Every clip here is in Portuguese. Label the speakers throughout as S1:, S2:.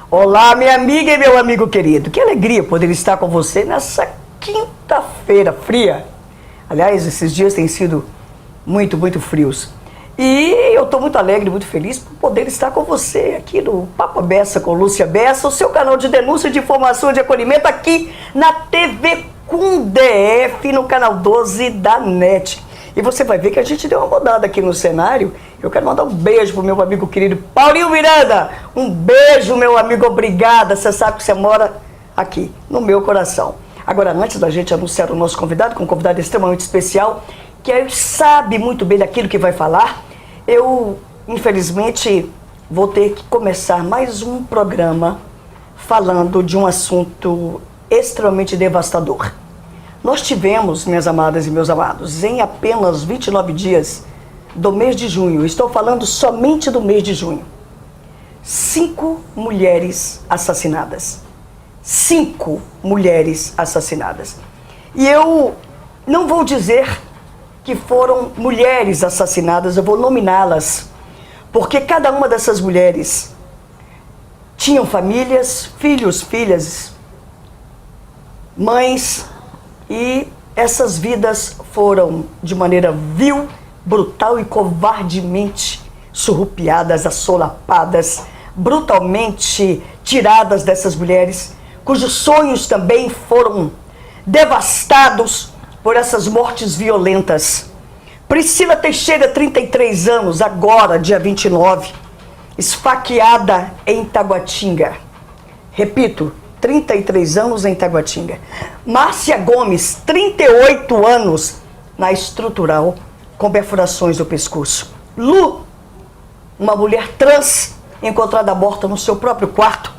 S1: Olá, minha amiga e meu amigo querido. Que alegria poder estar com você nessa quinta-feira fria. Aliás, esses dias têm sido muito frios. E eu estou muito alegre, muito feliz por poder estar com você aqui no Papo Bessa com Lúcia Bessa, o seu canal de denúncia, de informação e de acolhimento aqui na TV com DF, no canal 12 da NET. E você vai ver que a gente deu uma mudada aqui no cenário. Eu quero mandar um beijo pro meu amigo querido Paulinho Miranda. Um beijo, meu amigo, obrigada. Você sabe que você mora aqui, no meu coração. Agora, antes da gente anunciar o nosso convidado, que é um convidado extremamente especial, que sabe muito bem daquilo que vai falar, eu, infelizmente, vou ter que começar mais um programa falando de um assunto extremamente devastador. Nós tivemos, minhas amadas e meus amados, em apenas 29 dias do mês de junho, estou falando somente do mês de junho, 5 mulheres assassinadas. 5 mulheres assassinadas. E eu não vou dizer que foram mulheres assassinadas, eu vou nominá-las, porque cada uma dessas mulheres tinham famílias, filhos, filhas, mães, e essas vidas foram de maneira vil, brutal e covardemente surrupiadas, assolapadas, brutalmente tiradas dessas mulheres, cujos sonhos também foram devastados por essas mortes violentas. Priscila Teixeira, 33 anos, agora, dia 29, esfaqueada em Taguatinga. Repito, 33 anos em Taguatinga. Márcia Gomes, 38 anos, na estrutural, com perfurações do pescoço. Lu, uma mulher trans, encontrada morta no seu próprio quarto,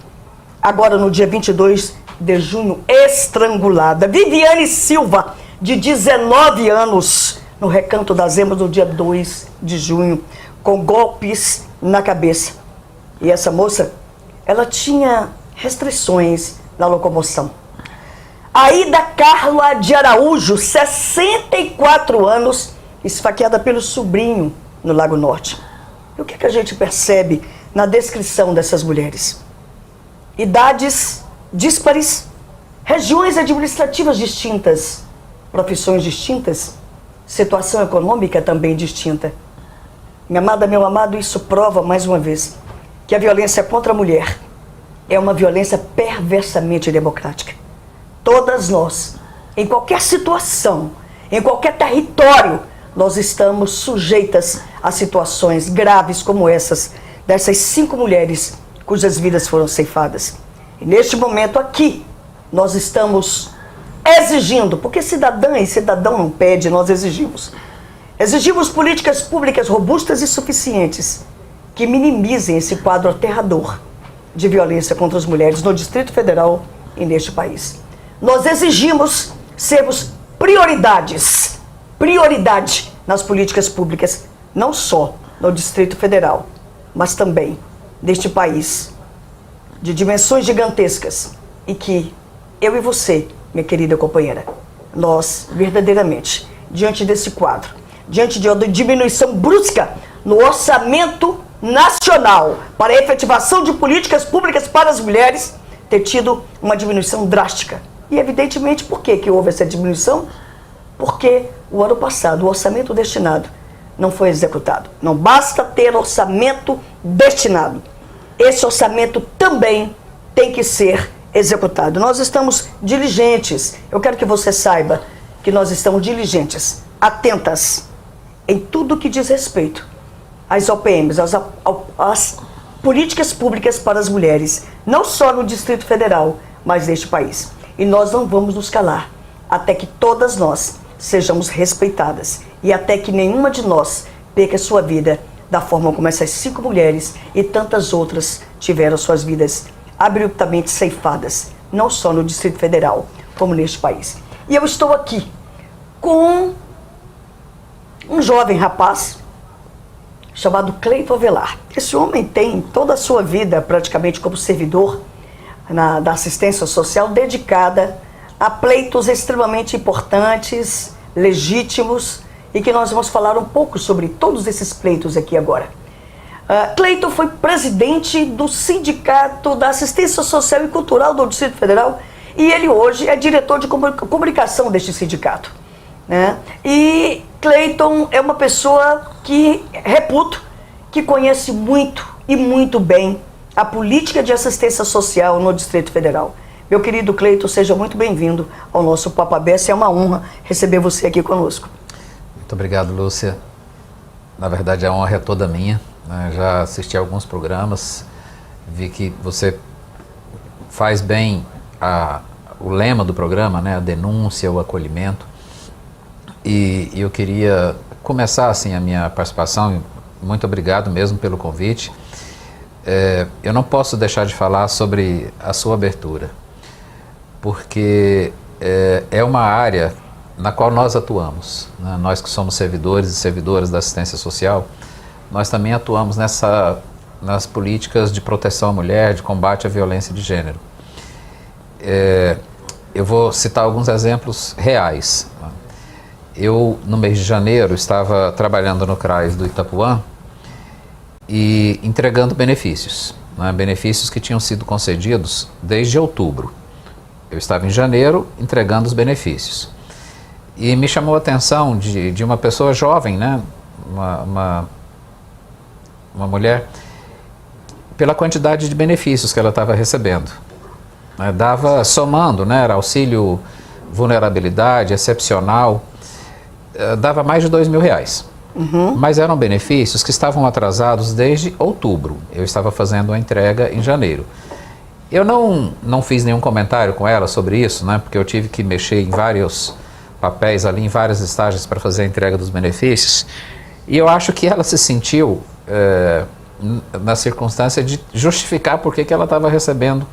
S1: agora no dia 22 de junho, estrangulada. Viviane Silva, de 19 anos, no Recanto das Emas, no dia 2 de junho, com golpes na cabeça. E essa moça, ela tinha restrições na locomoção. Aida Carla de Araújo, 64 anos, esfaqueada pelo sobrinho no Lago Norte. E o que a gente percebe na descrição dessas mulheres? Idades díspares, regiões administrativas distintas, profissões distintas, situação econômica também distinta. Minha amada, meu amado, isso prova mais uma vez que a violência contra a mulher é uma violência perversamente democrática. Todas nós, em qualquer situação, em qualquer território, nós estamos sujeitas a situações graves como essas, dessas 5 mulheres cujas vidas foram ceifadas. E neste momento aqui, nós estamos exigindo, porque cidadã e cidadão não pede, nós exigimos. Exigimos políticas públicas robustas e suficientes que minimizem esse quadro aterrador de violência contra as mulheres no Distrito Federal e neste país. Nós exigimos sermos prioridade nas políticas públicas, não só no Distrito Federal, mas também neste país de dimensões gigantescas e que eu e você, minha querida companheira, nós verdadeiramente, diante desse quadro, diante de uma diminuição brusca no orçamento nacional para a efetivação de políticas públicas para as mulheres, ter tido uma diminuição drástica. E evidentemente, por que houve essa diminuição? Porque o ano passado o orçamento destinado não foi executado. Não basta ter orçamento destinado. Esse orçamento também tem que ser executado. Nós estamos diligentes. Eu quero que você saiba que nós estamos diligentes, atentas em tudo que diz respeito às OPMs, às políticas públicas para as mulheres, não só no Distrito Federal, mas neste país. E nós não vamos nos calar até que todas nós sejamos respeitadas e até que nenhuma de nós perca sua vida da forma como essas 5 mulheres e tantas outras tiveram suas vidas abruptamente ceifadas, não só no Distrito Federal, como neste país. E eu estou aqui com um jovem rapaz, chamado Cleiton Avelar. Esse homem tem toda a sua vida praticamente como servidor da assistência social dedicada a pleitos extremamente importantes, legítimos, e que nós vamos falar um pouco sobre todos esses pleitos aqui agora. Cleiton foi presidente do Sindicato da Assistência Social e Cultural do Distrito Federal e ele hoje é diretor de comunicação deste sindicato, né? E Cleiton é uma pessoa que reputo, que conhece muito e muito bem a política de assistência social no Distrito Federal. Meu querido Cleiton, seja muito bem-vindo ao nosso Papo Aberto. É uma honra receber você aqui conosco.
S2: Muito obrigado, Lúcia. Na verdade, a honra é toda minha. Já assisti a alguns programas, vi que você faz bem o lema do programa, né? A denúncia, o acolhimento. E eu queria começar assim a minha participação. Muito obrigado mesmo pelo convite. Eu não posso deixar de falar sobre a sua abertura, porque é uma área na qual nós atuamos, né? Nós que somos servidores e servidoras da assistência social, nós também atuamos nas políticas de proteção à mulher, de combate à violência de gênero. Eu vou citar alguns exemplos reais. Eu, no mês de janeiro, estava trabalhando no CRAS do Itapuã e entregando benefícios, né? Benefícios que tinham sido concedidos desde outubro. Eu estava em janeiro entregando os benefícios. E me chamou a atenção de uma pessoa jovem, né? Uma mulher, pela quantidade de benefícios que ela estava recebendo. Dava, somando, né? Era auxílio vulnerabilidade, excepcional, dava mais de R$2.000. Mas eram benefícios que estavam atrasados desde outubro. Eu estava fazendo a entrega em janeiro. Eu não fiz nenhum comentário com ela sobre isso, né? Porque eu tive que mexer em vários papéis ali, em várias estágios para fazer a entrega dos benefícios. E eu acho que ela se sentiu na circunstância de justificar por que ela estava recebendo,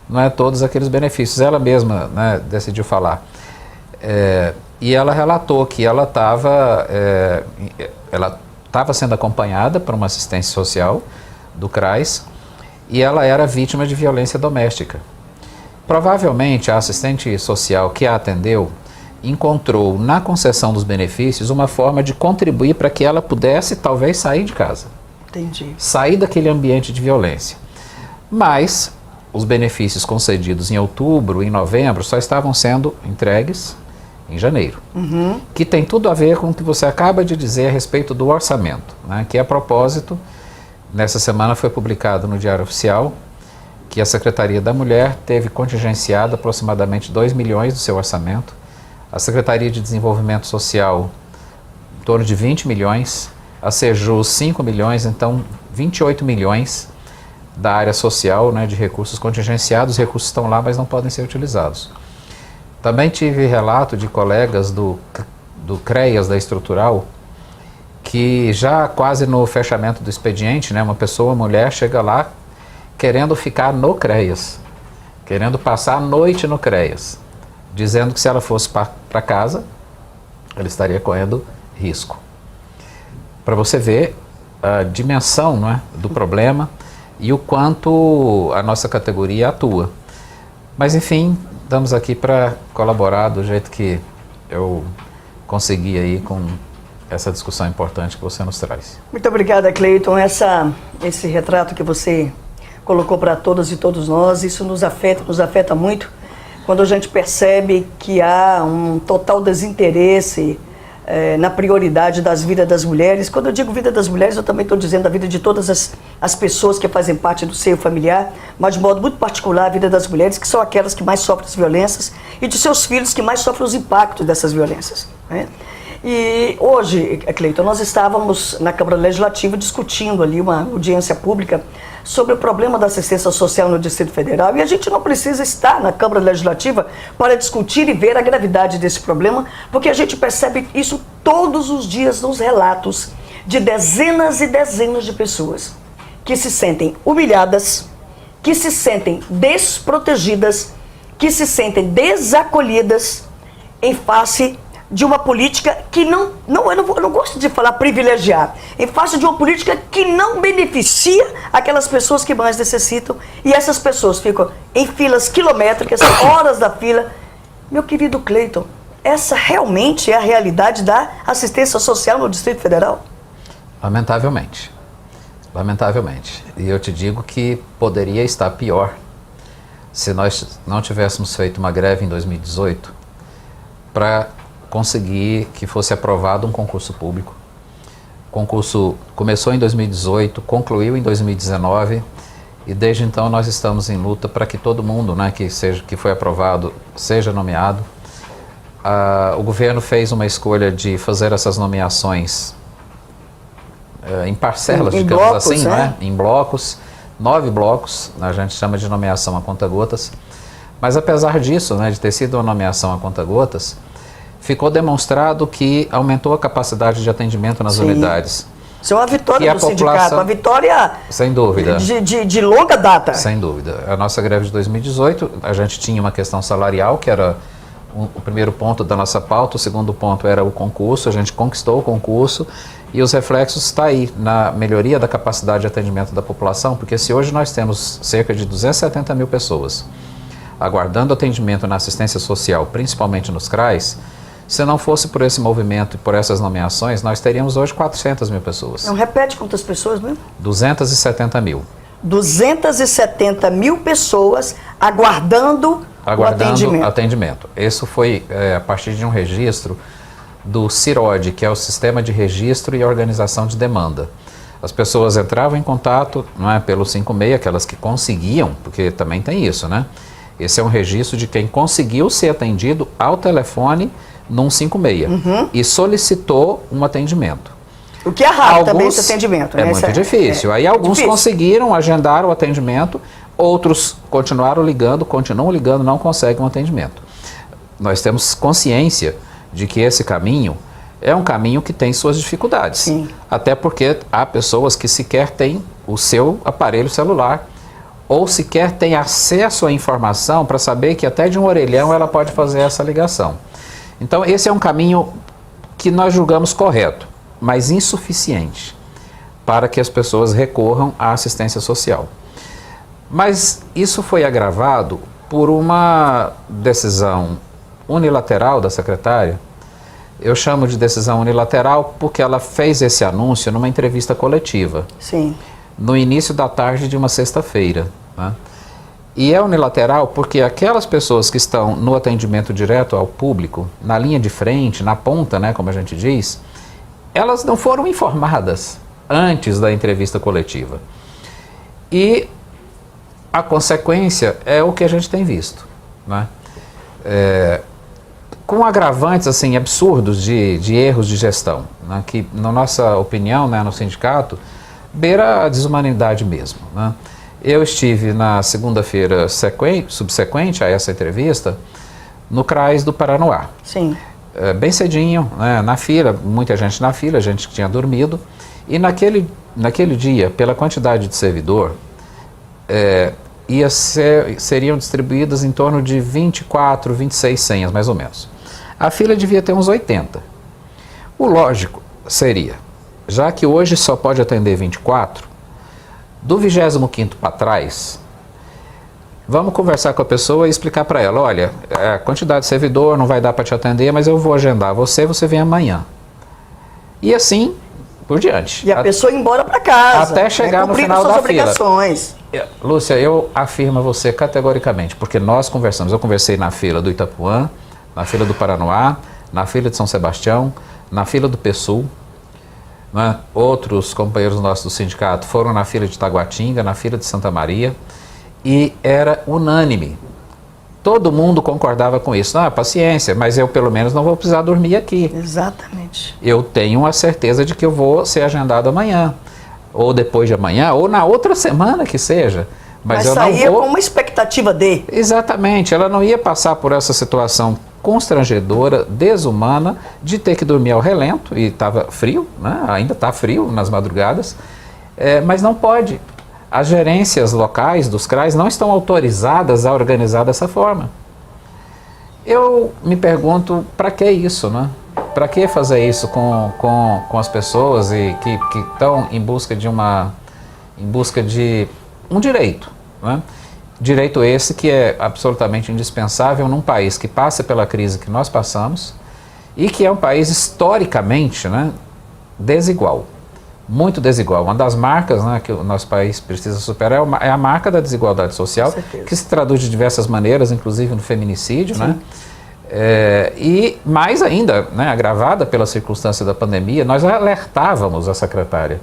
S2: não é, todos aqueles benefícios. Ela mesma, né, decidiu falar. E ela relatou que ela estava sendo acompanhada por uma assistência social do CRAS e ela era vítima de violência doméstica. Provavelmente a assistente social que a atendeu encontrou na concessão dos benefícios uma forma de contribuir para que ela pudesse talvez sair de casa.
S1: Entendi.
S2: Sair daquele ambiente de violência. Mas os benefícios concedidos em outubro e em novembro só estavam sendo entregues em janeiro. Que tem tudo a ver com o que você acaba de dizer a respeito do orçamento, né? Que a propósito, nessa semana foi publicado no Diário Oficial que a Secretaria da Mulher teve contingenciado aproximadamente 2 milhões do seu orçamento, a Secretaria de Desenvolvimento Social em torno de 20 milhões, a Sejus 5 milhões, então 28 milhões da área social, né, de recursos contingenciados. Os recursos estão lá, mas não podem ser utilizados. Também tive relato de colegas do CREAS, da Estrutural, que já quase no fechamento do expediente, né, uma mulher chega lá querendo ficar no CREAS, querendo passar a noite no CREAS, dizendo que se ela fosse para casa, ela estaria correndo risco. Para você ver a dimensão, não é, do problema e o quanto a nossa categoria atua. Mas enfim, estamos aqui para colaborar do jeito que eu consegui aí com essa discussão importante que você nos traz.
S1: Muito obrigada, Cleiton. Esse retrato que você colocou para todas e todos nós, isso nos afeta muito quando a gente percebe que há um total desinteresse na prioridade das vidas das mulheres. Quando eu digo vida das mulheres, eu também estou dizendo a vida de todas as pessoas que fazem parte do seio familiar, mas de modo muito particular a vida das mulheres, que são aquelas que mais sofrem as violências, e de seus filhos que mais sofrem os impactos dessas violências, né? E hoje, Cleiton, nós estávamos na Câmara Legislativa discutindo ali uma audiência pública sobre o problema da assistência social no Distrito Federal, e a gente não precisa estar na Câmara Legislativa para discutir e ver a gravidade desse problema, porque a gente percebe isso todos os dias nos relatos de dezenas e dezenas de pessoas que se sentem humilhadas, que se sentem desprotegidas, que se sentem desacolhidas em face de uma política que eu não gosto de falar privilegiar, em face de uma política que não beneficia aquelas pessoas que mais necessitam, e essas pessoas ficam em filas quilométricas, horas da fila. Meu querido Cleiton, essa realmente é a realidade da assistência social no Distrito Federal?
S2: Lamentavelmente. Lamentavelmente. E eu te digo que poderia estar pior se nós não tivéssemos feito uma greve em 2018 para conseguir que fosse aprovado um concurso público. O concurso começou em 2018, concluiu em 2019 e desde então nós estamos em luta para que todo mundo, né, que foi aprovado seja nomeado. O governo fez uma escolha de fazer essas nomeações em parcelas,
S1: em
S2: digamos
S1: blocos,
S2: assim,
S1: né?
S2: Em blocos, 9 blocos, a gente chama de nomeação a conta-gotas. Mas apesar disso, né, de ter sido uma nomeação a conta-gotas, ficou demonstrado que aumentou a capacidade de atendimento nas unidades.
S1: Isso é uma vitória
S2: E a
S1: do sindicato,
S2: população-
S1: uma vitória
S2: Sem dúvida.
S1: de longa data.
S2: Sem dúvida. A nossa greve de 2018, a gente tinha uma questão salarial, que era o primeiro ponto da nossa pauta, o segundo ponto era o concurso, a gente conquistou o concurso e os reflexos estão aí na melhoria da capacidade de atendimento da população, porque se hoje nós temos cerca de 270 mil pessoas aguardando atendimento na assistência social, principalmente nos CRAs, se não fosse por esse movimento e por essas nomeações, nós teríamos hoje 400 mil pessoas.
S1: Não repete quantas pessoas, né?
S2: 270 mil.
S1: 270 mil pessoas aguardando o
S2: atendimento. Isso foi a partir de um registro do CIROD, que é o Sistema de Registro e Organização de Demanda. As pessoas entravam em contato, não é, pelo 56, aquelas que conseguiam, porque também tem isso, né? Esse é um registro de quem conseguiu ser atendido ao telefone num 56 e solicitou um atendimento.
S1: O que é raro também esse atendimento, né?
S2: É muito difícil. Aí alguns
S1: difícil.
S2: conseguiram agendar o atendimento, outros continuam ligando, não conseguem um atendimento. Nós temos consciência de que esse caminho é um caminho que tem suas dificuldades.
S1: Sim.
S2: Até porque há pessoas que sequer têm o seu aparelho celular ou sequer têm acesso à informação para saber que até de um orelhão ela pode fazer essa ligação. Então esse é um caminho que nós julgamos correto, mas insuficiente para que as pessoas recorram à assistência social. Mas isso foi agravado por uma decisão unilateral da secretária. Eu chamo de decisão unilateral porque ela fez esse anúncio numa entrevista coletiva.
S1: Sim.
S2: No início da tarde de uma sexta-feira, né? E é unilateral porque aquelas pessoas que estão no atendimento direto ao público, na linha de frente, na ponta, né, como a gente diz, elas não foram informadas antes da entrevista coletiva. E a consequência é o que a gente tem visto, né? Com agravantes assim, absurdos de erros de gestão, né, que, na nossa opinião, né, no sindicato, beira a desumanidade mesmo, né? Eu estive na segunda-feira subsequente a essa entrevista no CRAS do Paranoá.
S1: Sim.
S2: Bem cedinho, né, na fila, muita gente na fila, gente que tinha dormido. E naquele dia, pela quantidade de servidor, seriam distribuídas em torno de 24, 26 senhas, mais ou menos. A fila devia ter uns 80. O lógico seria, já que hoje só pode atender 24, do 25º para trás, vamos conversar com a pessoa e explicar para ela, olha, a quantidade de servidor não vai dar para te atender, mas eu vou agendar você vem amanhã. E assim por diante.
S1: E a pessoa ir embora para casa.
S2: Até chegar no final da
S1: fila. Obrigações.
S2: Lúcia, eu afirmo a você categoricamente, porque nós conversamos, eu conversei na fila do Itapuã, na fila do Paranoá, na fila de São Sebastião, na fila do PSUL, né? Outros companheiros nossos do sindicato foram na fila de Taguatinga, na fila de Santa Maria, e era unânime. Todo mundo concordava com isso. Paciência, mas eu pelo menos não vou precisar dormir aqui.
S1: Exatamente.
S2: Eu tenho a certeza de que eu vou ser agendado amanhã, ou depois de amanhã, ou na outra semana que seja. Mas eu
S1: saía
S2: não vou...
S1: com uma expectativa de...
S2: Exatamente, ela não ia passar por essa situação constrangedora, desumana, de ter que dormir ao relento, e estava frio, né? Ainda está frio nas madrugadas, mas não pode. As gerências locais dos CRAs não estão autorizadas a organizar dessa forma. Eu me pergunto, para que isso, né? Para que fazer isso com as pessoas e que estão em busca de um direito, né? Direito esse que é absolutamente indispensável num país que passa pela crise que nós passamos e que é um país historicamente, né, desigual, muito desigual. Uma das marcas, né, que o nosso país precisa superar é a marca da desigualdade social, que se traduz de diversas maneiras, inclusive no feminicídio, né? E mais ainda, né, agravada pela circunstância da pandemia. Nós alertávamos a secretária,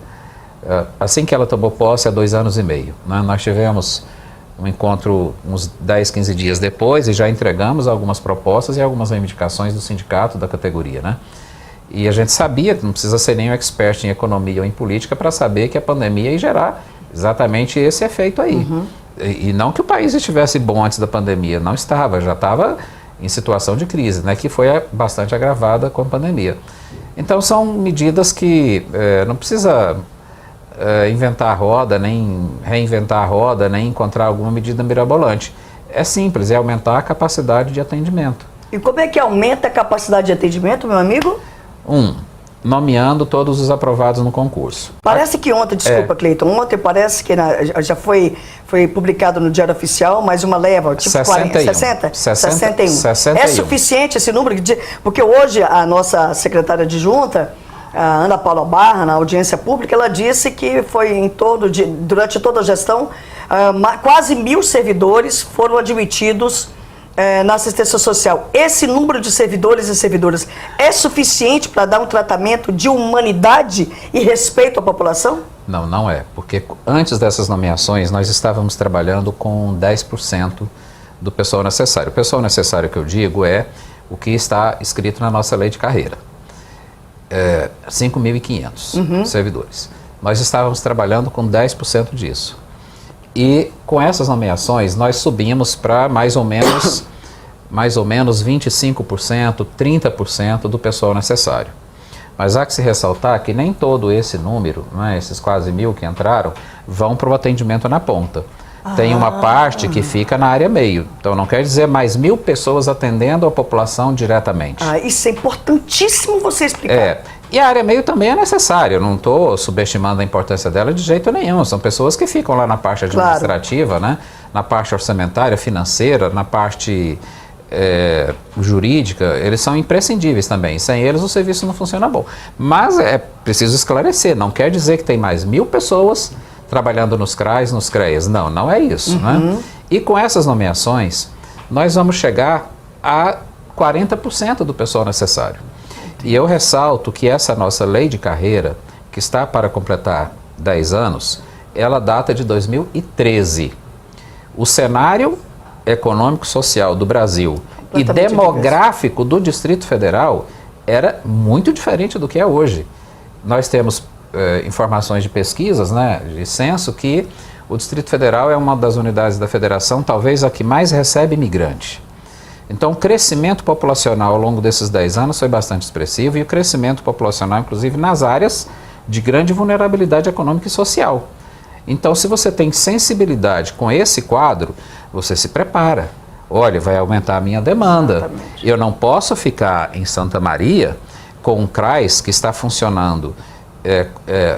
S2: assim que ela tomou posse há 2 anos e meio, né? Nós tivemos um encontro uns 10, 15 dias depois e já entregamos algumas propostas e algumas reivindicações do sindicato da categoria, né? E a gente sabia, não precisa ser nenhum expert em economia ou em política para saber que a pandemia ia gerar exatamente esse efeito aí. E não que o país estivesse bom antes da pandemia, não estava, já estava em situação de crise, né, que foi bastante agravada com a pandemia. Então são medidas que não precisa inventar a roda, nem reinventar a roda, nem encontrar alguma medida mirabolante. É simples, é aumentar a capacidade de atendimento.
S1: E como é que aumenta a capacidade de atendimento, meu amigo?
S2: Nomeando todos os aprovados no concurso.
S1: Parece que ontem, desculpa, Cleiton, ontem parece que já foi publicado no Diário Oficial mais uma leva, tipo
S2: 61.
S1: 61. É suficiente esse número? Porque hoje a nossa secretária adjunta, a Ana Paula Barra, na audiência pública, ela disse que foi durante toda a gestão, quase 1.000 servidores foram admitidos na assistência social. Esse número de servidores e servidoras é suficiente para dar um tratamento de humanidade e respeito à população?
S2: Não, não é, porque antes dessas nomeações nós estávamos trabalhando com 10% do pessoal necessário. O pessoal necessário que eu digo é o que está escrito na nossa lei de carreira. 5.500 servidores. Nós estávamos trabalhando com 10% disso. E com essas nomeações nós subimos para mais ou menos 25%, 30% do pessoal necessário. Mas há que se ressaltar que nem todo esse número, né, esses quase 1.000 que entraram, vão para o atendimento na ponta. Tem uma parte que fica na área meio. Então não quer dizer mais 1.000 pessoas atendendo a população diretamente.
S1: Isso é importantíssimo você explicar.
S2: E a área meio também é necessária, eu não estou subestimando a importância dela de jeito nenhum. São pessoas que ficam lá na parte administrativa, né? Na parte orçamentária, financeira, na parte jurídica, eles são imprescindíveis também. Sem eles o serviço não funciona bom. Mas é preciso esclarecer, não quer dizer que tem mais 1.000 pessoas trabalhando nos CRAs, nos CREAs. Não, não é isso. Né? E com essas nomeações, nós vamos chegar a 40% do pessoal necessário. E eu ressalto que essa nossa lei de carreira, que está para completar 10 anos, ela data de 2013. O cenário econômico-social do Brasil e demográfico do Distrito Federal era muito diferente do que é hoje. Nós temos informações de pesquisas, né, de censo, que o Distrito Federal é uma das unidades da federação, talvez a que mais recebe imigrante. Então, o crescimento populacional ao longo desses 10 anos foi bastante expressivo e o crescimento populacional, inclusive, nas áreas de grande vulnerabilidade econômica e social. Então, se você tem sensibilidade com esse quadro, você se prepara. Olha, vai aumentar a minha demanda. Exatamente. Eu não posso ficar em Santa Maria com um CRAS que está funcionando,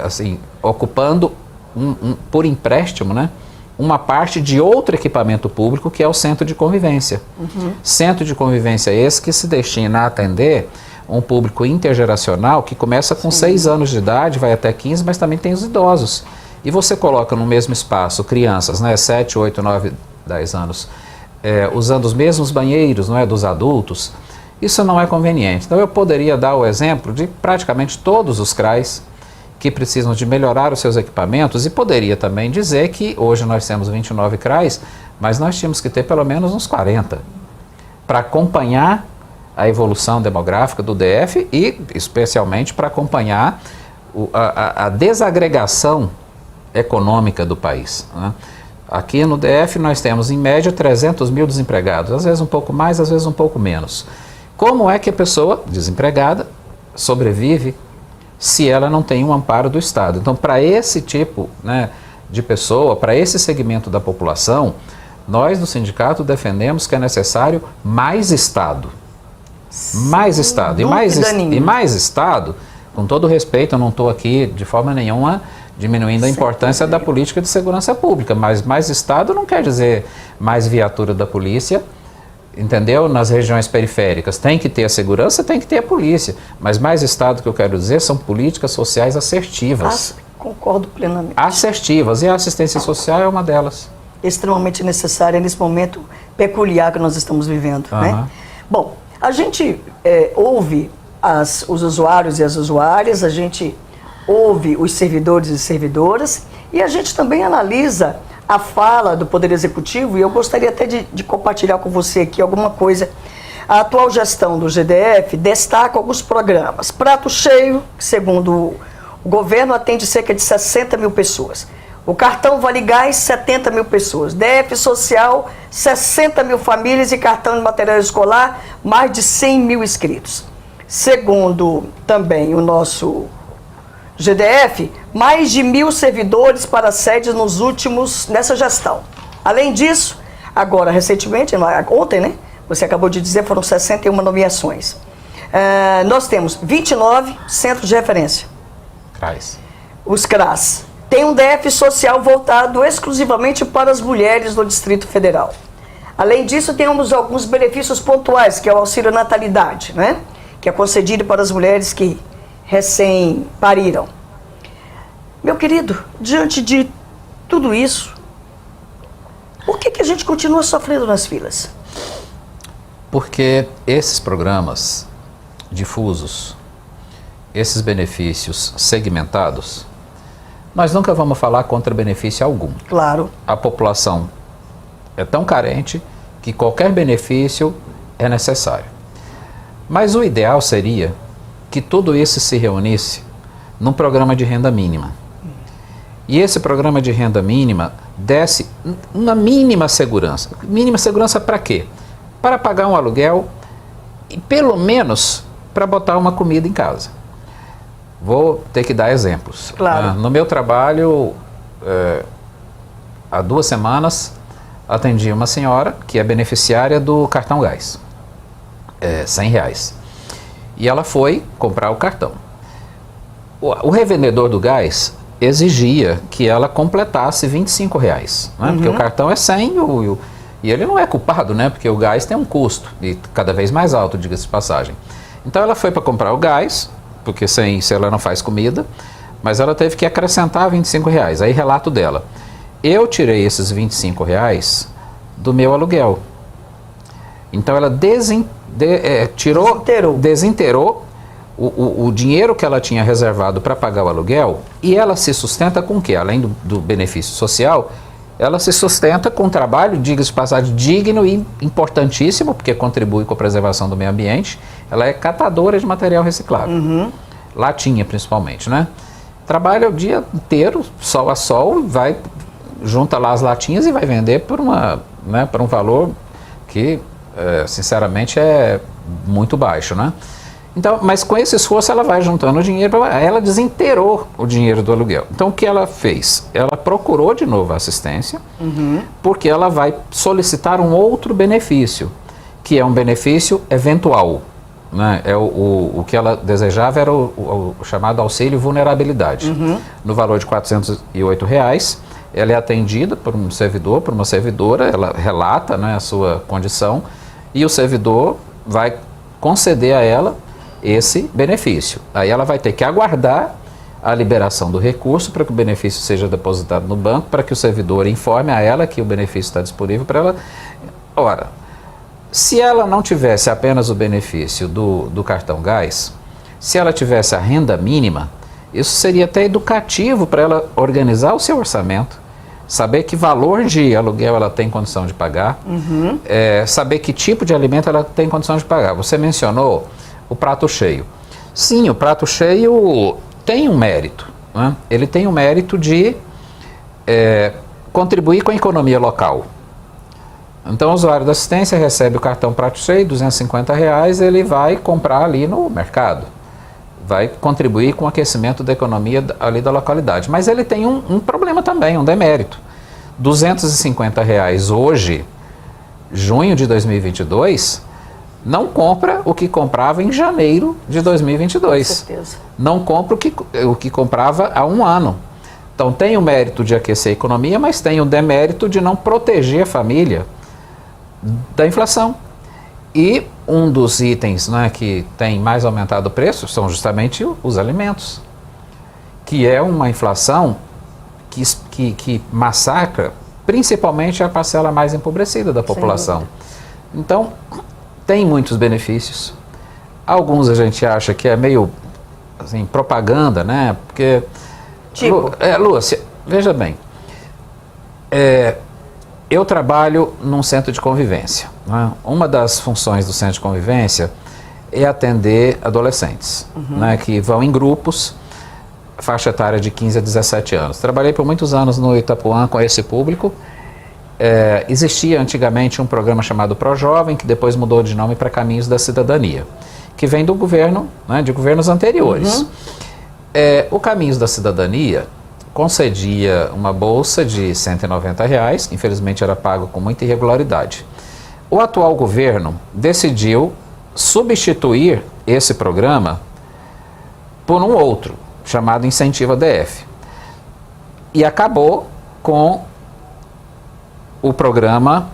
S2: assim, ocupando por empréstimo, né? Uma parte de outro equipamento público que é o centro de convivência. Centro de convivência esse que se destina a atender um público intergeracional que começa com 6 anos de idade, vai até 15, mas também tem os idosos. E você coloca no mesmo espaço crianças, né, 7, 8, 9, 10 anos, usando os mesmos banheiros, não é, dos adultos, isso não é conveniente. Então eu poderia dar o exemplo de praticamente todos os CRAs que precisam de melhorar os seus equipamentos e poderia também dizer que hoje nós temos 29 CRAs, mas nós tínhamos que ter pelo menos uns 40 para acompanhar a evolução demográfica do DF e especialmente para acompanhar a desagregação econômica do país. Né? Aqui no DF nós temos em média 300.000 desempregados, às vezes um pouco mais, às vezes um pouco menos. Como é que a pessoa desempregada sobrevive se ela não tem um amparo do Estado? Então, para esse tipo, né, de pessoa, para esse segmento da população, Nós do sindicato defendemos que é necessário mais Estado. Mais Estado. E mais Estado, com todo respeito, eu não estou aqui de forma nenhuma diminuindo a importância da política de segurança pública, mas mais Estado não quer dizer mais viatura da polícia, entendeu? Nas regiões periféricas. Tem que ter a segurança, tem que ter a polícia, mas mais Estado que eu quero dizer são políticas sociais assertivas.
S1: Concordo plenamente.
S2: Assertivas, e a assistência social é uma delas.
S1: Extremamente necessária nesse momento peculiar que nós estamos vivendo, né? Bom, a gente ouve os usuários e as usuárias, a gente ouve os servidores e servidoras e a gente também analisa a fala do Poder Executivo, e eu gostaria até de compartilhar com você aqui alguma coisa. A atual gestão do GDF destaca alguns programas. Prato Cheio, que segundo o governo atende cerca de 60 mil pessoas. O cartão Vale Gás, 70 mil pessoas. DF Social, 60 mil famílias, e cartão de material escolar, mais de 100 mil inscritos. Segundo também o nosso GDF, mais de 1.000 servidores para sedes nessa gestão. Além disso, agora recentemente, ontem, né? Você acabou de dizer, foram 61 nomeações. Nós temos 29 centros de referência.
S2: CRAS.
S1: Os CRAS. Tem um DF social voltado exclusivamente para as mulheres do Distrito Federal. Além disso, temos alguns benefícios pontuais, que é o auxílio natalidade, né? Que é concedido para as mulheres que recém pariram. Meu querido, diante de tudo isso, por que a gente continua sofrendo nas filas?
S2: Porque esses programas difusos, esses benefícios segmentados, nós nunca vamos falar contra benefício algum.
S1: Claro.
S2: A população é tão carente que qualquer benefício é necessário. Mas o ideal seria que tudo isso se reunisse num programa de renda mínima. E esse programa de renda mínima desse uma mínima segurança. Mínima segurança para quê? Para pagar um aluguel e pelo menos para botar uma comida em casa. Vou ter que dar exemplos.
S1: Claro.
S2: No meu trabalho, há 2 semanas, atendi uma senhora que é beneficiária do cartão gás. R$100. E ela foi comprar o cartão. O revendedor do gás exigia que ela completasse R$25, né? Porque o cartão é 100 e ele não é culpado, né? Porque o gás tem um custo, e cada vez mais alto, diga-se de passagem. Então ela foi para comprar o gás, porque sem isso ela não faz comida, mas ela teve que acrescentar R$25. Aí relato dela: eu tirei esses R$25 do meu aluguel. Então ela desinteirou o dinheiro que ela tinha reservado para pagar o aluguel, e ela se sustenta com o quê? Além do benefício social, ela se sustenta com um trabalho, diga-se de passagem, digno e importantíssimo, porque contribui com a preservação do meio ambiente. Ela é catadora de material reciclável, latinha principalmente, né? Trabalha o dia inteiro, sol a sol, junta lá as latinhas e vai vender por um valor que, sinceramente, é muito baixo, né? Então, mas com esse esforço ela vai juntando o dinheiro, ela desinteirou o dinheiro do aluguel. Então o que ela fez? Ela procurou de novo a assistência, porque ela vai solicitar um outro benefício, que é um benefício eventual, né? O que ela desejava era o chamado auxílio vulnerabilidade, no valor de R$408. Ela é atendida por um servidor, por uma servidora, ela relata, né, a sua condição, e o servidor vai conceder a ela esse benefício. Aí ela vai ter que aguardar a liberação do recurso para que o benefício seja depositado no banco, para que o servidor informe a ela que o benefício está disponível para ela. Ora, se ela não tivesse apenas o benefício do cartão gás, se ela tivesse a renda mínima, isso seria até educativo para ela organizar o seu orçamento, saber que valor de aluguel ela tem condição de pagar, saber que tipo de alimento ela tem condição de pagar. Você mencionou o prato cheio. Sim, o prato cheio tem um mérito, né? Ele tem o mérito de contribuir com a economia local. Então o usuário da assistência recebe o cartão prato cheio, R$250, ele vai comprar ali no mercado. Vai contribuir com o aquecimento da economia ali da localidade. Mas ele tem um problema também, um demérito. R$ 250 hoje, junho de 2022, não compra o que comprava em janeiro de 2022.
S1: Com certeza.
S2: Não compra o que comprava há um ano. Então tem o mérito de aquecer a economia, mas tem o demérito de não proteger a família da inflação. E um dos itens, né, que tem mais aumentado o preço são justamente os alimentos, que é uma inflação que massacra principalmente a parcela mais empobrecida da população. Então, tem muitos benefícios. Alguns a gente acha que é meio assim, propaganda, né? Porque,
S1: tipo?
S2: Lúcia, veja bem, eu trabalho num centro de convivência, né? Uma das funções do centro de convivência é atender adolescentes, né, que vão em grupos, faixa etária de 15 a 17 anos. Trabalhei por muitos anos no Itapuã com esse público. Existia antigamente um programa chamado ProJovem, que depois mudou de nome para Caminhos da Cidadania, que vem do governo, né, de governos anteriores. O Caminhos da Cidadania concedia uma bolsa de R$ 190, que infelizmente era pago com muita irregularidade. O atual governo decidiu substituir esse programa por um outro, chamado Incentivo ADF. E acabou com o programa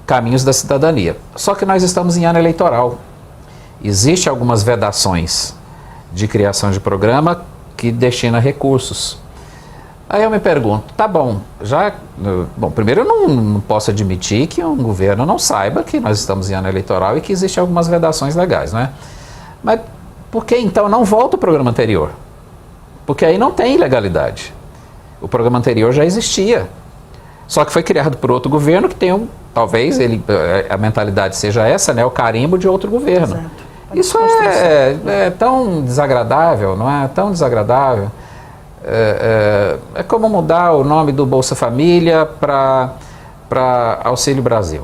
S2: Caminhos da Cidadania. Só que nós estamos em ano eleitoral. Existem algumas vedações de criação de programa que destina recursos. Aí eu me pergunto, tá bom, primeiro eu não posso admitir que um governo não saiba que nós estamos em ano eleitoral e que existem algumas vedações legais, né? Mas por que então não volta o programa anterior? Porque aí não tem ilegalidade. O programa anterior já existia. Só que foi criado por outro governo que tem talvez a mentalidade seja essa, né? O carimbo de outro governo.
S1: Exato.
S2: Isso é tão desagradável, não é? Tão desagradável. É como mudar o nome do Bolsa Família para Auxílio Brasil.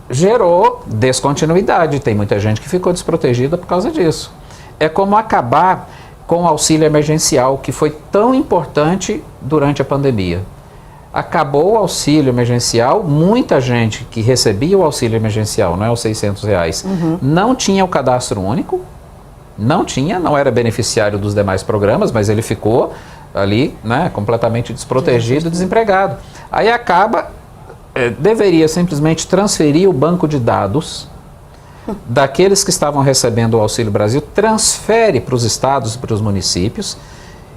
S2: Gerou descontinuidade, tem muita gente que ficou desprotegida por causa disso. É como acabar com o auxílio emergencial, que foi tão importante durante a pandemia. Acabou o auxílio emergencial, muita gente que recebia o auxílio emergencial, não é os R$600, não tinha o cadastro único, não era beneficiário dos demais programas, mas ele ficou ali, né, completamente desprotegido e desempregado. Aí deveria simplesmente transferir o banco de dados daqueles que estavam recebendo o Auxílio Brasil, transfere para os estados e para os municípios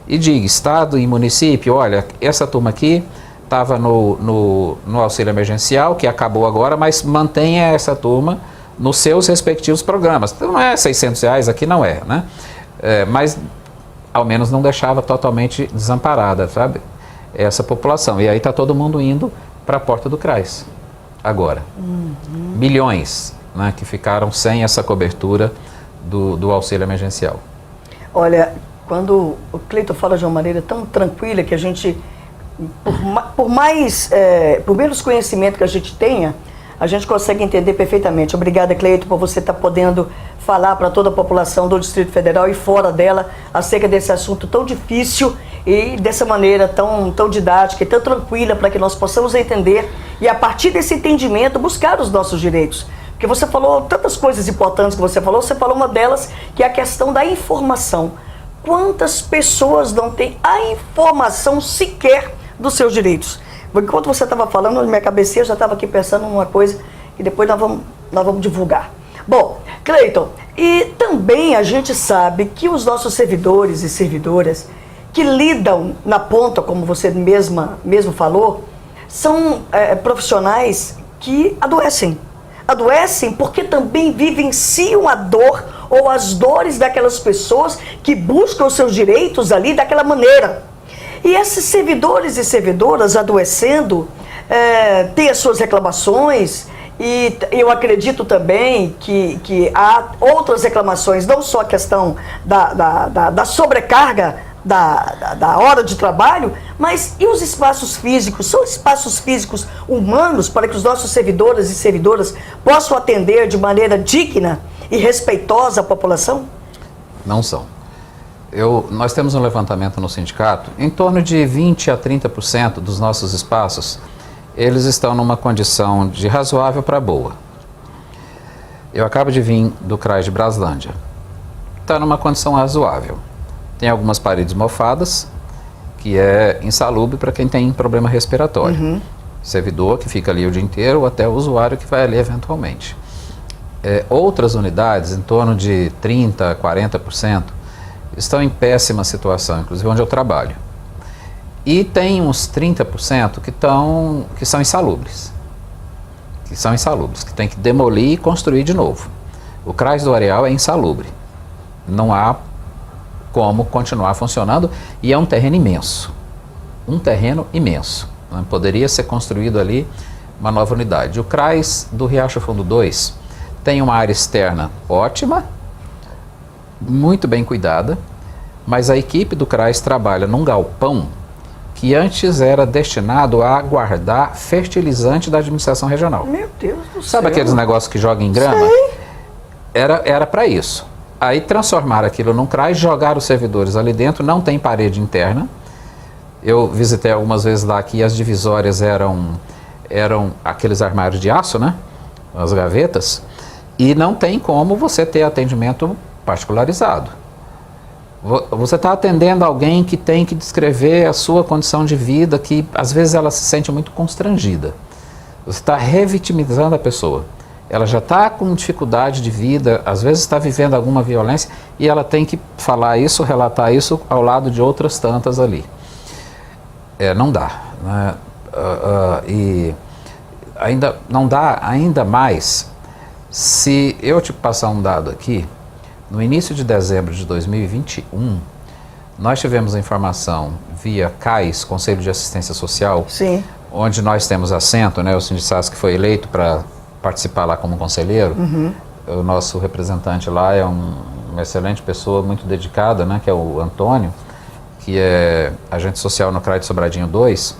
S2: e diga, estado e município, olha, essa turma aqui estava no auxílio emergencial, que acabou agora, mas mantenha essa turma nos seus respectivos programas. Então não é R$600, aqui não é, né? Mas ao menos não deixava totalmente desamparada, sabe? Essa população. E aí está todo mundo indo para a porta do CRAS agora. Milhões, né, que ficaram sem essa cobertura do auxílio emergencial.
S1: Olha, quando o Cleiton fala de uma maneira tão tranquila que a gente, por menos conhecimento que a gente tenha, a gente consegue entender perfeitamente. Obrigada, Cleiton, por você estar podendo falar para toda a população do Distrito Federal e fora dela acerca desse assunto tão difícil e dessa maneira tão didática e tão tranquila para que nós possamos entender e, a partir desse entendimento, buscar os nossos direitos. Porque você falou tantas coisas importantes que você falou uma delas que é a questão da informação. Quantas pessoas não têm a informação sequer dos seus direitos? Enquanto você estava falando, na minha cabeça eu já estava aqui pensando numa coisa que depois nós vamos divulgar. Bom, Cleiton, e também a gente sabe que os nossos servidores e servidoras que lidam na ponta, como você mesmo falou, são profissionais que adoecem. Adoecem porque também vivenciam a dor ou as dores daquelas pessoas que buscam os seus direitos ali daquela maneira. E esses servidores e servidoras adoecendo, têm as suas reclamações, e eu acredito também que há outras reclamações, não só a questão da sobrecarga da hora de trabalho, mas e os espaços físicos? São espaços físicos humanos para que os nossos servidores e servidoras possam atender de maneira digna e respeitosa a população?
S2: Não são. Nós temos um levantamento no sindicato, em torno de 20% a 30% dos nossos espaços, eles estão numa condição de razoável para boa. Eu acabo de vir do CRAS de Braslândia. Está numa condição razoável. Tem algumas paredes mofadas, que é insalubre para quem tem problema respiratório. Servidor que fica ali o dia inteiro, ou até o usuário que vai ali eventualmente. Outras unidades, em torno de 30% a 40%, estão em péssima situação, inclusive onde eu trabalho. E tem uns 30% que são insalubres. Que tem que demolir e construir de novo. O CRAS do Areal é insalubre. Não há como continuar funcionando e é um terreno imenso. Né? Poderia ser construído ali uma nova unidade. O CRAS do Riacho Fundo 2 tem uma área externa ótima, muito bem cuidada, mas a equipe do CRAS trabalha num galpão que antes era destinado a guardar fertilizante da administração regional.
S1: Meu Deus do céu.
S2: Sabe aqueles negócios que jogam em grama?
S1: Sei.
S2: Era para isso. Aí transformaram aquilo num CRAS, jogaram os servidores ali dentro, não tem parede interna. Eu visitei algumas vezes lá que as divisórias eram aqueles armários de aço, né? As gavetas. E não tem como você ter atendimento particularizado. Você está atendendo alguém que tem que descrever a sua condição de vida, que às vezes ela se sente muito constrangida. Você está revitimizando a pessoa. Ela já está com dificuldade de vida, às vezes está vivendo alguma violência e ela tem que falar isso, relatar isso ao lado de outras tantas ali. Não dá. Né? E ainda não dá ainda mais se eu te passar um dado aqui. No início de dezembro de 2021, nós tivemos a informação via CAIS, Conselho de Assistência Social,
S1: Sim.
S2: onde nós temos assento, né? O Sindicas que foi eleito para participar lá como conselheiro. O nosso representante lá é uma excelente pessoa, muito dedicada, né? Que é o Antônio, que é agente social no CRAI de Sobradinho 2,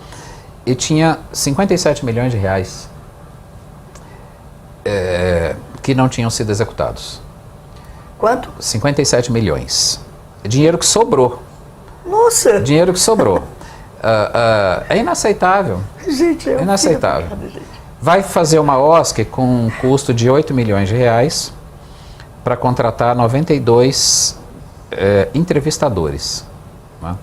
S2: e tinha 57 milhões de reais que não tinham sido executados.
S1: Quanto?
S2: 57 milhões. Dinheiro que sobrou.
S1: Nossa!
S2: Dinheiro que sobrou. É inaceitável.
S1: Gente, é
S2: inaceitável. Vai fazer uma OSC com um custo de 8 milhões de reais para contratar 92 entrevistadores. Né?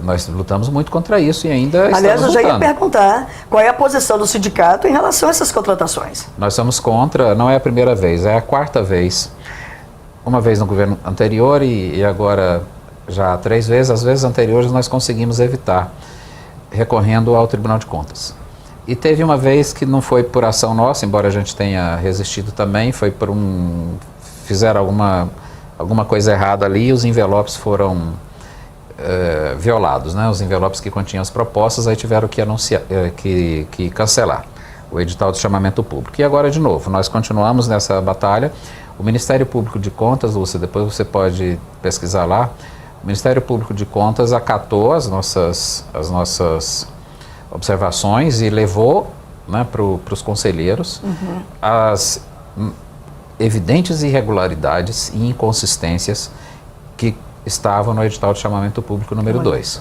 S2: Nós lutamos muito contra isso e ainda
S1: Aliás, eu já ia
S2: lutando.
S1: perguntar qual é a posição do sindicato em relação a essas contratações.
S2: Nós somos contra, não é a primeira vez, é a quarta vez. Uma vez no governo anterior e agora já 3 vezes. As vezes anteriores nós conseguimos evitar, recorrendo ao Tribunal de Contas. E teve uma vez que não foi por ação nossa, embora a gente tenha resistido também, foi por fizeram alguma coisa errada ali e os envelopes foram violados, né? Os envelopes que continham as propostas, aí tiveram que anunciar, que cancelar o edital de chamamento público. E agora, de novo, nós continuamos nessa batalha. O Ministério Público de Contas, Lúcia, depois você pode pesquisar lá, o Ministério Público de Contas acatou as nossas observações e levou, né, para os conselheiros as evidentes irregularidades e inconsistências que estavam no edital de chamamento público número 2.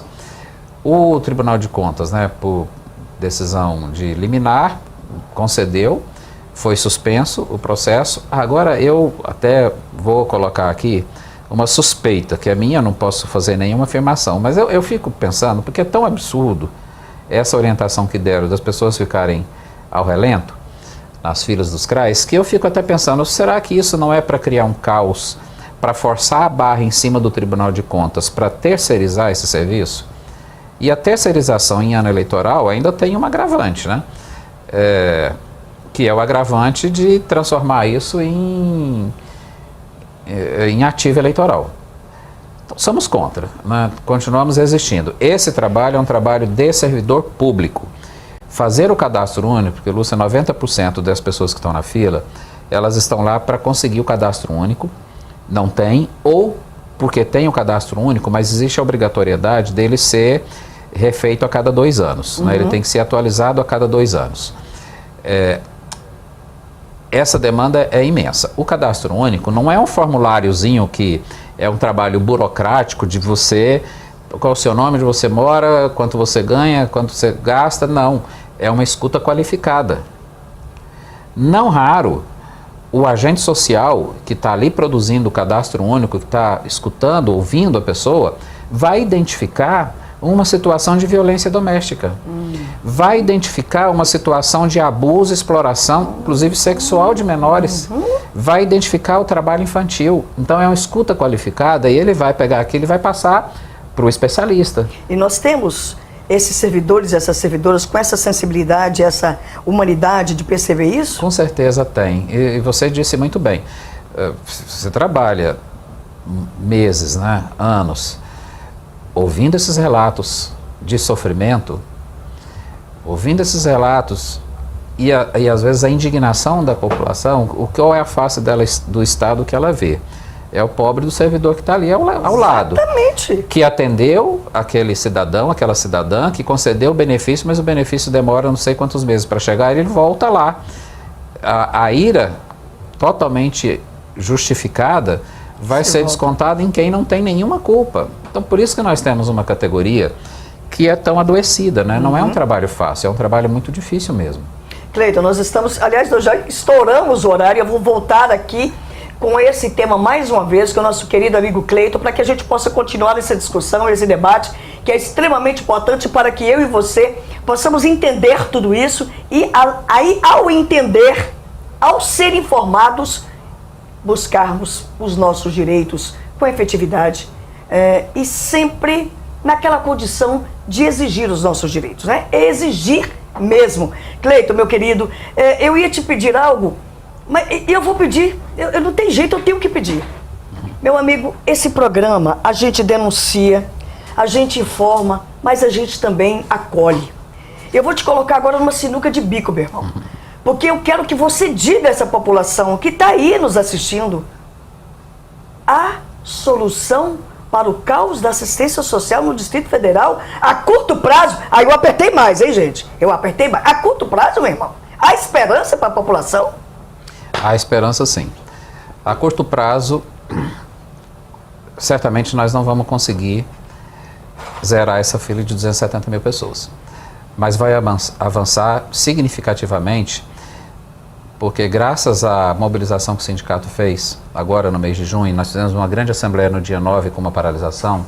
S2: O Tribunal de Contas, né, por decisão de liminar, concedeu, foi suspenso o processo. Agora eu até vou colocar aqui uma suspeita, que é minha, não posso fazer nenhuma afirmação, mas eu fico pensando, porque é tão absurdo essa orientação que deram das pessoas ficarem ao relento nas filas dos CRAs, que eu fico até pensando, será que isso não é para criar um caos, para forçar a barra em cima do Tribunal de Contas para terceirizar esse serviço? E a terceirização em ano eleitoral ainda tem um agravante, né? Que é o agravante de transformar isso em ativo eleitoral. Então, somos contra, né? Continuamos resistindo. Esse trabalho é um trabalho de servidor público. Fazer o cadastro único, porque, Lúcia, 90% das pessoas que estão na fila, elas estão lá para conseguir o cadastro único, não tem, ou porque tem o cadastro único, mas existe a obrigatoriedade dele ser refeito a cada 2 anos. Né? Ele tem que ser atualizado a cada 2 anos. Essa demanda é imensa. O cadastro único não é um formuláriozinho que é um trabalho burocrático de você, qual é o seu nome, onde você mora, quanto você ganha, quanto você gasta. Não, é uma escuta qualificada. Não raro, o agente social que está ali produzindo o cadastro único, que está escutando, ouvindo a pessoa, vai identificar uma situação de violência doméstica. Vai identificar uma situação de abuso, exploração, inclusive sexual de menores. Vai identificar o trabalho infantil. Então é uma escuta qualificada e ele vai pegar aquilo e vai passar para o especialista.
S1: E nós temos esses servidores, essas servidoras com essa sensibilidade, essa humanidade de perceber isso?
S2: Com certeza tem. E você disse muito bem. Você trabalha meses, né, anos, ouvindo esses relatos de sofrimento, ouvindo esses relatos e às vezes a indignação da população, qual é a face dela, do Estado que ela vê? É o pobre do servidor que está ali ao lado.
S1: Exatamente.
S2: Que atendeu aquele cidadão, aquela cidadã, que concedeu o benefício, mas o benefício demora não sei quantos meses para chegar e ele volta lá. A ira totalmente justificada vai ser descontada em quem não tem nenhuma culpa. Então, por isso que nós temos uma categoria que é tão adoecida, né? Não é um trabalho fácil, é um trabalho muito difícil mesmo.
S1: Cleiton, nós estamos, aliás, nós já estouramos o horário, eu vou voltar aqui com esse tema mais uma vez, com o nosso querido amigo Cleiton, para que a gente possa continuar essa discussão, esse debate, que é extremamente importante para que eu e você possamos entender tudo isso e aí, ao entender, ao ser informados, buscarmos os nossos direitos com efetividade e sempre naquela condição de exigir os nossos direitos, né? Exigir mesmo. Cleiton, meu querido, eu ia te pedir algo, mas eu vou pedir, eu não tem jeito, eu tenho que pedir. Meu amigo, esse programa a gente denuncia, a gente informa, mas a gente também acolhe. Eu vou te colocar agora numa sinuca de bico, meu irmão. Porque eu quero que você diga a essa população que está aí nos assistindo a solução para o caos da assistência social no Distrito Federal a curto prazo. Aí eu apertei mais, hein, gente? Eu apertei mais. A curto prazo, meu irmão. Há esperança para a população?
S2: Há esperança, sim. A curto prazo, certamente nós não vamos conseguir zerar essa fila de 270 mil pessoas. Mas vai avançar significativamente, porque graças à mobilização que o sindicato fez, agora no mês de junho, nós fizemos uma grande assembleia no dia 9 com uma paralisação,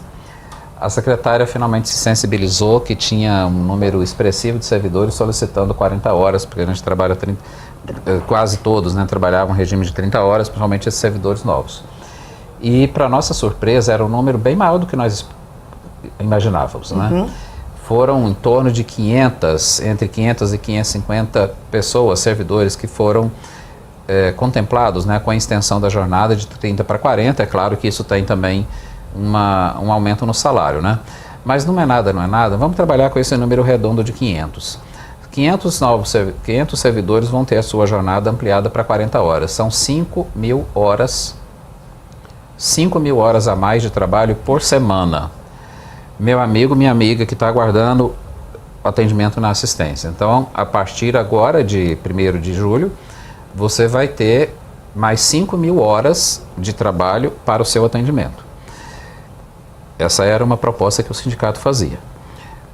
S2: a secretária finalmente se sensibilizou que tinha um número expressivo de servidores solicitando 40 horas, porque a gente trabalha quase todos, né, trabalhavam em regime de 30 horas, principalmente esses servidores novos. E, para nossa surpresa, era um número bem maior do que nós imaginávamos, né? Foram em torno de 500, entre 500 e 550 pessoas, servidores, que foram contemplados, né, com a extensão da jornada de 30 para 40. É claro que isso tem também um aumento no salário, né? Mas não é nada, não é nada. Vamos trabalhar com esse número redondo de 500. 500 servidores vão ter a sua jornada ampliada para 40 horas. São 5 mil horas a mais de trabalho por semana. Meu amigo, minha amiga que está aguardando atendimento na assistência. Então, a partir agora de 1º de julho, você vai ter mais 5 mil horas de trabalho para o seu atendimento. Essa era uma proposta que o sindicato fazia.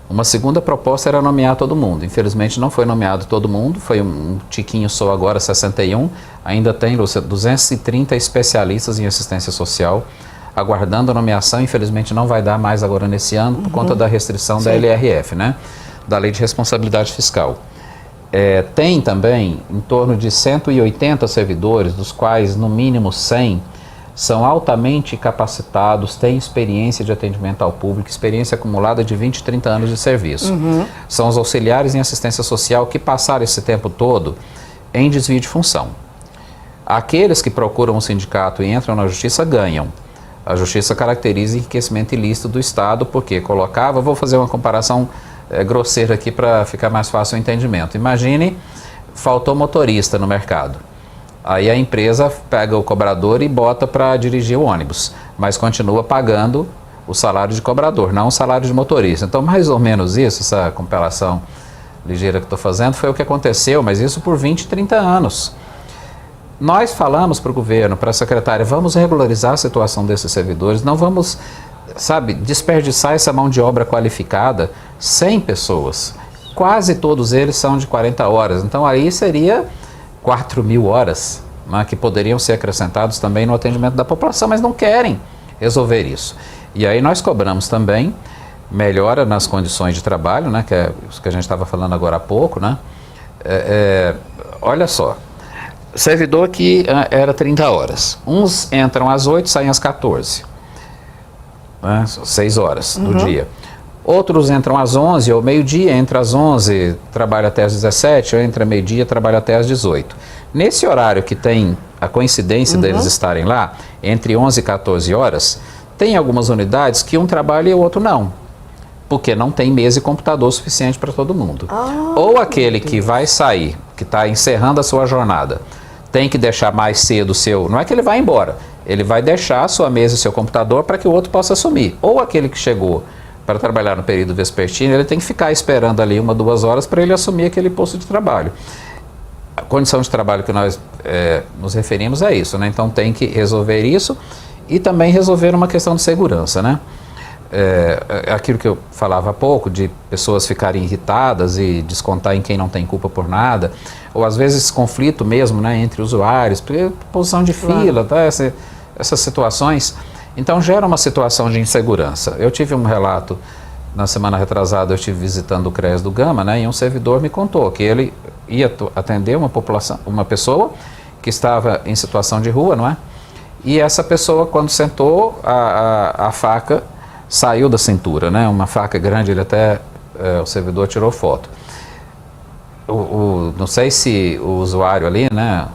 S2: Uma segunda proposta era nomear todo mundo. Infelizmente não foi nomeado todo mundo, foi um tiquinho só agora, 61. Ainda tem, Lúcia, 230 especialistas em assistência social aguardando a nomeação. Infelizmente não vai dar mais agora nesse ano, por conta da restrição da LRF, né? Da Lei de Responsabilidade Fiscal. Tem também em torno de 180 servidores, dos quais no mínimo 100 são altamente capacitados, têm experiência de atendimento ao público, experiência acumulada de 20, 30 anos de serviço. São os auxiliares em assistência social que passaram esse tempo todo em desvio de função. Aqueles que procuram o sindicato e entram na justiça ganham. A justiça caracteriza enriquecimento ilícito do Estado, porque vou fazer uma comparação grosseira aqui para ficar mais fácil o entendimento. Imagine, faltou motorista no mercado. Aí a empresa pega o cobrador e bota para dirigir o ônibus, mas continua pagando o salário de cobrador, não o salário de motorista. Então, mais ou menos isso, essa comparação ligeira que estou fazendo, foi o que aconteceu, mas isso por 20, 30 anos. Nós falamos para o governo, para a secretária, vamos regularizar a situação desses servidores, não vamos, sabe, desperdiçar essa mão de obra qualificada. 100 pessoas, quase todos eles são de 40 horas, então aí seria 4.000 horas, né, que poderiam ser acrescentados também no atendimento da população, mas não querem resolver isso. E aí nós cobramos também melhora nas condições de trabalho, né, que é isso que a gente estava falando agora há pouco, né? Olha só, servidor que era 30 horas, uns entram às 8, saem às 14, né, 6 horas do dia. Outros entram às 11 ou meio-dia, entra às 11, trabalha até às 17, ou entra meio-dia, trabalha até às 18. Nesse horário que tem a coincidência deles estarem lá, entre 11 e 14 horas, tem algumas unidades que um trabalha e o outro não, porque não tem mesa e computador suficiente para todo mundo. Ou aquele que vai sair, que está encerrando a sua jornada, tem que deixar mais cedo o seu, não é que ele vai embora, ele vai deixar a sua mesa e seu computador para que o outro possa assumir. Ou aquele que chegou para trabalhar no período vespertino, ele tem que ficar esperando ali 1, 2 horas para ele assumir aquele posto de trabalho. A condição de trabalho que nós nos referimos é isso, né? Então tem que resolver isso e também resolver uma questão de segurança, né? Aquilo que eu falava há pouco, de pessoas ficarem irritadas e descontar em quem não tem culpa por nada, ou às vezes conflito mesmo, né, entre usuários, posição de fila, tá? Essas situações. Então gera uma situação de insegurança. Eu tive um relato, na semana retrasada eu estive visitando o CRES do Gama, né, e um servidor me contou que ele ia atender uma pessoa que estava em situação de rua, não é? E essa pessoa, quando sentou, a faca saiu da cintura, né? Uma faca grande, ele até, o servidor tirou foto. Não sei se o usuário ali, né,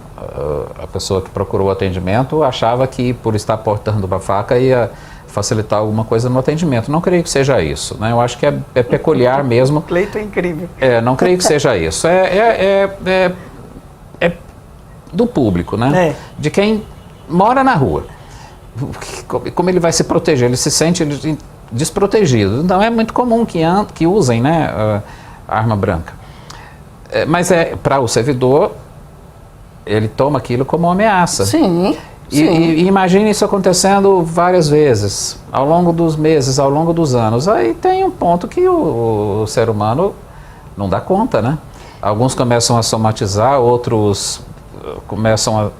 S2: a pessoa que procurou o atendimento, achava que por estar portando uma faca ia facilitar alguma coisa no atendimento. Não creio que seja isso, né? Eu acho que é peculiar mesmo.
S1: O Cleiton é incrível.
S2: Não creio que seja isso. É do público, né? De quem mora na rua. Como ele vai se proteger? Ele se sente desprotegido. Então é muito comum que usem, né, a arma branca. Mas para o servidor, ele toma aquilo como uma ameaça.
S1: Sim.
S2: E imagine isso acontecendo várias vezes, ao longo dos meses, ao longo dos anos. Aí tem um ponto que o ser humano não dá conta, né? Alguns começam a somatizar, outros começam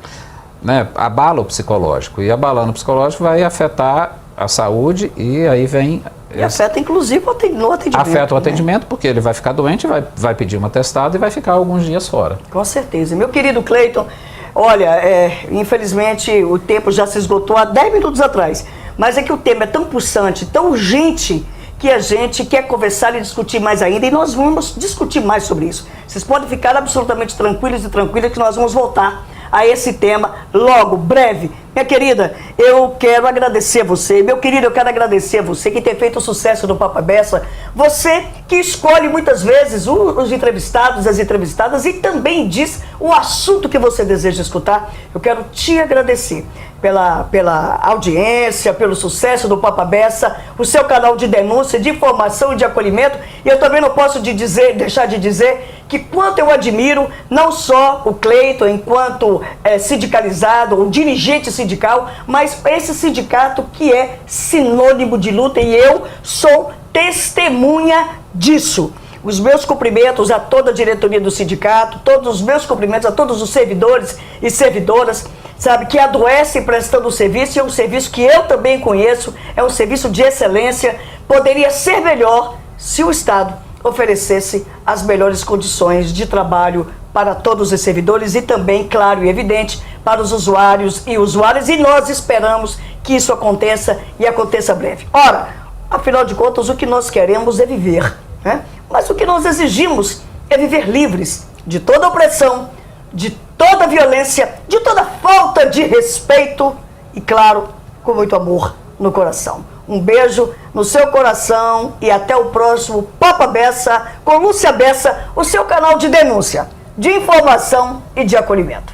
S2: abala o psicológico. E abalando o psicológico vai afetar a saúde e aí vem...
S1: E afeta inclusive no atendimento.
S2: Afeta o atendimento, porque ele vai ficar doente, vai pedir um atestado e vai ficar alguns dias fora.
S1: Com certeza. Meu querido Cleiton, olha, infelizmente o tempo já se esgotou há 10 minutos atrás, mas é que o tema é tão pulsante, tão urgente, que a gente quer conversar e discutir mais ainda, e nós vamos discutir mais sobre isso. Vocês podem ficar absolutamente tranquilos e tranquilas que nós vamos voltar a esse tema logo, breve. Minha querida, eu quero agradecer a você, meu querido, eu quero agradecer a você que tem feito o sucesso do Papo à Beça, você que escolhe muitas vezes os entrevistados, as entrevistadas e também diz o assunto que você deseja escutar. Eu quero te agradecer pela audiência, pelo sucesso do Papo à Beça, o seu canal de denúncia, de informação e de acolhimento. E eu também não posso deixar de dizer que quanto eu admiro não só o Cleiton enquanto sindicalizado, ou dirigente sindical, mas esse sindicato que é sinônimo de luta, e eu sou testemunha disso. Os meus cumprimentos a toda a diretoria do sindicato, todos os meus cumprimentos a todos os servidores e servidoras, sabe, que adoecem prestando o serviço, e é um serviço que eu também conheço, é um serviço de excelência. Poderia ser melhor se o Estado oferecesse as melhores condições de trabalho para todos os servidores e também, claro e evidente, para os usuários e usuárias, e nós esperamos que isso aconteça e aconteça breve. Ora, afinal de contas, o que nós queremos é viver, né? Mas o que nós exigimos é viver livres de toda opressão, de toda violência, de toda falta de respeito e, claro, com muito amor no coração. Um beijo no seu coração e até o próximo Papo à Beça com Lúcia Bessa, o seu canal de denúncia, de informação e de acolhimento.